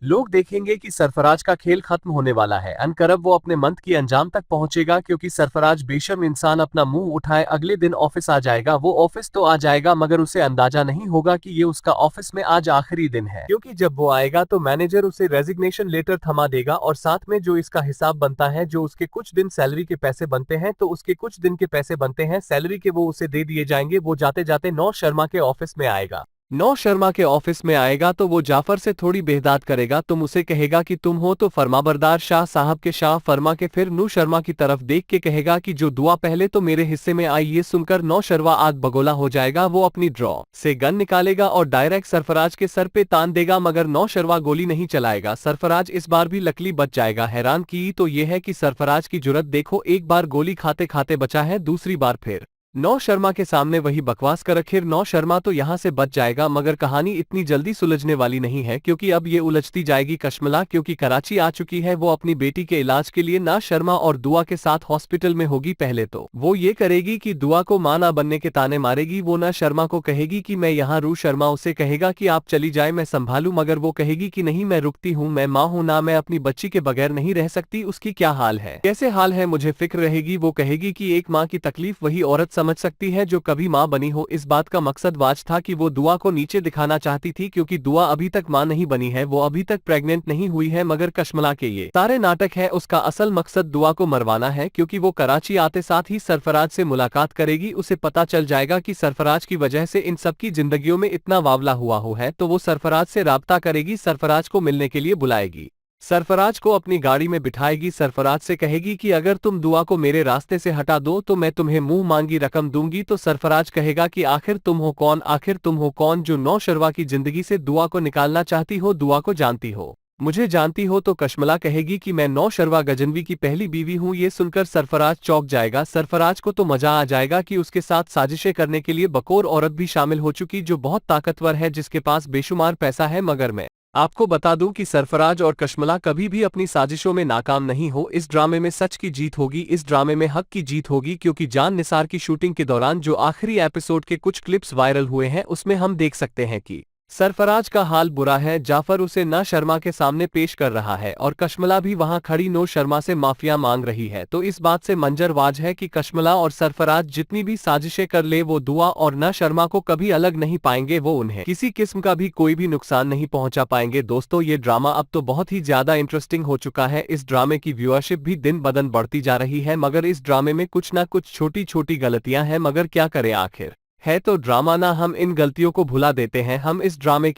लोग देखेंगे कि सरफराज का खेल खत्म होने वाला है। अनकरब वो अपने मंत्र की अंजाम तक पहुंचेगा, क्योंकि सरफराज बेशर्म इंसान अपना मुंह उठाए अगले दिन ऑफिस आ जाएगा। वो ऑफिस तो आ जाएगा, मगर उसे अंदाजा नहीं होगा कि ये उसका ऑफिस में आज आखिरी दिन है, क्योंकि जब वो आएगा तो मैनेजर उसे रेजिग्नेशन लेटर थमा देगा और साथ में जो इसका हिसाब बनता है, जो उसके कुछ दिन सैलरी के पैसे बनते हैं, तो उसके कुछ दिन के पैसे बनते हैं सैलरी के, वो उसे दे दिए जाएंगे। वो जाते जाते नौ शर्मा के ऑफिस में आएगा। नौ शर्मा के ऑफिस में आएगा तो वो जाफर से थोड़ी बेहदात करेगा। तुम उसे कहेगा कि तुम हो तो फरमाबरदार शाह साहब के शाह फरमा के। फिर नू शर्मा की तरफ देख के कहेगा कि जो दुआ पहले तो मेरे हिस्से में आई। ये सुनकर नौ शर्मा आग बगोला हो जाएगा। वो अपनी ड्रॉ से गन निकालेगा और डायरेक्ट सरफराज के सर पे तान देगा, मगर नौ शर्मा गोली नहीं चलाएगा। सरफराज इस बार भी लकली बच जाएगा। हैरान की तो यह है कि सरफराज की जुर्रत देखो, एक बार गोली खाते खाते बचा है, दूसरी बार फिर नौ शर्मा के सामने वही बकवास कर। आखिर नौ शर्मा तो यहां से बच जाएगा, मगर कहानी इतनी जल्दी सुलझने वाली नहीं है, क्योंकि अब ये उलझती जाएगी कश्मला, क्योंकि कराची आ चुकी है। वो अपनी बेटी के इलाज के लिए ना शर्मा और दुआ के साथ हॉस्पिटल में होगी। पहले तो वो ये करेगी कि दुआ को मां ना बनने के ताने मारेगी। वो ना शर्मा को कहेगी कि मैं यहाँ रू। शर्मा उसे कहेगा कि आप चली जाए, मैं संभालू, मगर वो कहेगी कि नहीं, मैं रुकती हूँ, मैं माँ हूँ ना, मैं अपनी बच्ची के बगैर नहीं रह सकती। उसकी क्या हाल है, कैसे हाल है, मुझे फिक्र रहेगी। वो कहेगी कि एक माँ की तकलीफ वही औरत समझ सकती है जो कभी मां बनी हो। इस बात का मकसद वाज था कि वो दुआ को नीचे दिखाना चाहती थी, क्योंकि दुआ अभी तक मां नहीं बनी है, वो अभी तक प्रेग्नेंट नहीं हुई है। मगर कश्मला के ये सारे नाटक है, उसका असल मकसद दुआ को मरवाना है, क्योंकि वो कराची आते साथ ही सरफराज से मुलाकात करेगी। उसे पता चल जाएगा कि सरफराज की वजह से इन सबकी जिंदगियों में इतना वावला हुआ है, तो वो सरफराज से राब्ता करेगी, सरफराज को मिलने के लिए बुलाएगी, सरफराज को अपनी गाड़ी में बिठाएगी। सरफराज से कहेगी कि अगर तुम दुआ को मेरे रास्ते से हटा दो तो मैं तुम्हें मुंह मांगी रकम दूंगी। तो सरफराज कहेगा कि आखिर तुम हो कौन, आखिर तुम हो कौन जो नौ शर्मा की जिंदगी से दुआ को निकालना चाहती हो। दुआ को जानती हो, मुझे जानती हो। तो कश्मला कहेगी कि मैं नौ शर्मा गजनवी की पहली बीवी हूं। ये सुनकर सरफराज चौंक जाएगा। सरफराज को तो मजा आ जाएगा कि उसके साथ साजिशें करने के लिए बकौर औरत भी शामिल हो चुकी, जो बहुत ताकतवर है, जिसके पास बेशुमार पैसा है। मगर मैं आपको बता दूं कि सरफराज और कश्मला कभी भी अपनी साजिशों में नाकाम नहीं हो। इस ड्रामे में सच की जीत होगी, इस ड्रामे में हक की जीत होगी, क्योंकि जान निसार की शूटिंग के दौरान जो आखिरी एपिसोड के कुछ क्लिप्स वायरल हुए हैं, उसमें हम देख सकते हैं कि सरफराज का हाल बुरा है। जाफर उसे ना शर्मा के सामने पेश कर रहा है और कश्मला भी वहां खड़ी नो शर्मा से माफिया मांग रही है। तो इस बात से मंजरवाज है कि कश्मला और सरफराज जितनी भी साजिशें कर ले, वो दुआ और ना शर्मा को कभी अलग नहीं पाएंगे। वो उन्हें किसी किस्म का भी कोई भी नुकसान नहीं पहुंचा पाएंगे। दोस्तों, ये ड्रामा अब तो बहुत ही ज्यादा इंटरेस्टिंग हो चुका है। इस ड्रामे की व्यूअरशिप भी दिन ब दिन बढ़ती जा रही है, मगर इस ड्रामे में कुछ ना कुछ छोटी छोटी गलतियां हैं। मगर क्या करें, आखिर है तो ड्रामा ना, हम इन गलतियों को भुला देते हैं। हम इस ड्रामे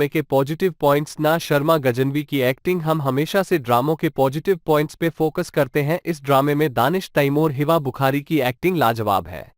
के पॉजिटिव पॉइंट्स, ना शर्मा गजनवी की एक्टिंग, हम हमेशा से ड्रामों के पॉजिटिव पॉइंट्स पे फोकस करते हैं। इस ड्रामे में दानिश तैमूर, हिवा बुखारी की एक्टिंग लाजवाब है।